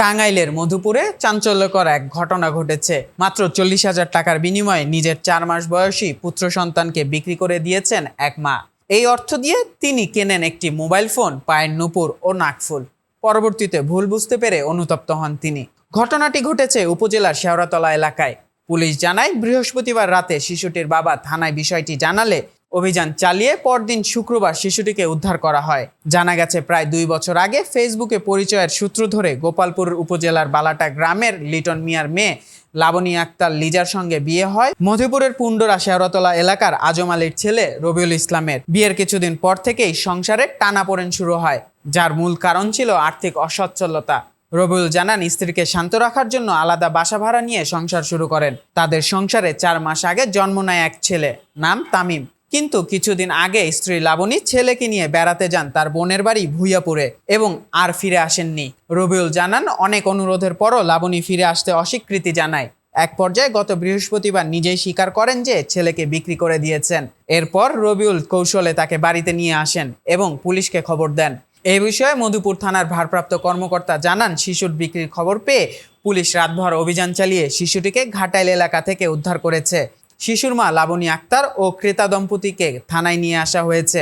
টাঙ্গাইলের মধুপুরে চাঞ্চল্যকর এক ঘটনা ঘটেছে। মাত্র 40,000 টাকার বিনিময়ে নিজের 4 মাস বয়সী পুত্র সন্তানকে বিক্রি করে দিয়েছেন এক মা। এই অর্থ দিয়ে তিনি কেনেন একটি মোবাইল ফোন, পায়ের নুপুর ও নাকফুল। পরবর্তীতে ভুল বুঝতে পেরে অনুতপ্ত হন তিনি। ঘটনাটি ঘটেছে উপজেলার শেওড়াতলা এলাকায়। পুলিশ জানায়, বৃহস্পতিবার রাতে শিশুটির বাবা থানায় বিষয়টি জানালে অভিযান চালিয়ে পরদিন শুক্রবার শিশুটিকে উদ্ধার করা হয়। জানা গেছে, প্রায় 2 বছর আগে ফেসবুকে পরিচয়ের সূত্র ধরে গোপালপুর উপজেলার বালাটা গ্রামের লিটন মিয়ার মেয়ে লাবনী আক্তার লিজার সঙ্গে বিয়ে হয় মধুপুরের পুন্ডরা শেওড়াতলা এলাকার আজম আলীর ছেলে রবিউল ইসলামের। বিয়ের কিছুদিন পর থেকেই সংসারে টানাপোড়েন শুরু হয়, যার মূল কারণ ছিল আর্থিক অসচ্ছলতা। রবিউল জানান, স্ত্রীকে শান্ত রাখার জন্য আলাদা বাসা ভাড়া নিয়ে সংসার শুরু করেন। তাদের সংসারে 4 মাস আগে জন্ম নেয় এক ছেলে, নাম তামিম। কিন্তু কিছুদিন আগে স্ত্রী লাবণী ছেলেকে নিয়ে বেড়াতে যান তার বোনের বাড়ি ভুইয়াপুরে এবং আর ফিরে আসেননি। রবিউল জানান, অনেক অনুরোধের পরও লাবণী ফিরে আসতে অস্বীকৃতি জানায়। এক পর্যায়ে গত বৃহস্পতিবার নিজেই স্বীকার করেন যে ছেলেকে বিক্রি করে দিয়েছেন। এরপর রবিউল কৌশলে তাকে বাড়িতে নিয়ে আসেন এবং পুলিশকে খবর দেন। এই বিষয়ে মধুপুর থানার ভারপ্রাপ্ত কর্মকর্তা জানান, শিশুর বিক্রির খবর পেয়ে পুলিশ রাতভর অভিযান চালিয়ে শিশুটিকে ঘাটাইল এলাকা থেকে উদ্ধার করেছে। শিশুর মা লাবনী আক্তার ও ক্রেতা দম্পতিকে থানায় নিয়ে আসা হয়েছে।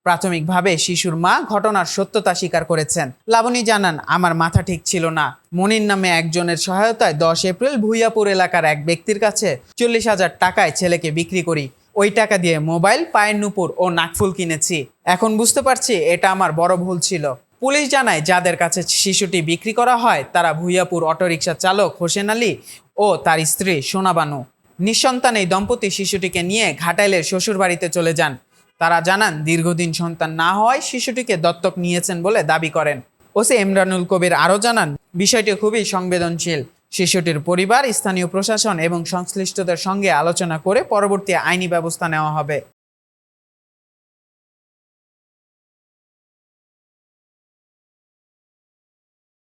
প্রাথমিকভাবে শিশুর মা ঘটনার সত্যতা স্বীকার করেছেন। লাবনী জানান, আমার মাথা ঠিক ছিল না। মনির নামে একজনের সহায়তায় 10 এপ্রিল ভুইয়াপুর এলাকার এক ব্যক্তির কাছে 40,000 টাকায় ছেলেকে বিক্রি করি। ওই টাকা দিয়ে মোবাইল, পায়ের নুপুর ও নাকফুল কিনেছি। এখন বুঝতে পারছি এটা আমার বড় ভুল ছিল। পুলিশ জানায়, যাদের কাছে শিশুটি বিক্রি করা হয় তারা ভুইয়াপুর অটোরিকশা চালক হোসেন আলী ও তার স্ত্রী সোনাবানু। নিঃসন্তান এই দম্পতি শিশুটিকে নিয়ে ঘাটাইলের শ্বশুর বাড়িতে চলে যান। তারা জানান, দীর্ঘদিন সন্তান না হওয়ায় শিশুটিকে দত্তক নিয়েছেন বলে দাবি করেন। ওসি ইমরানুল কবির আরও জানান, বিষয়টি খুবই সংবেদনশীল। শিশুটির পরিবার, স্থানীয় প্রশাসন এবং সংশ্লিষ্টদের সঙ্গে আলোচনা করে পরবর্তী আইনি ব্যবস্থা নেওয়া হবে।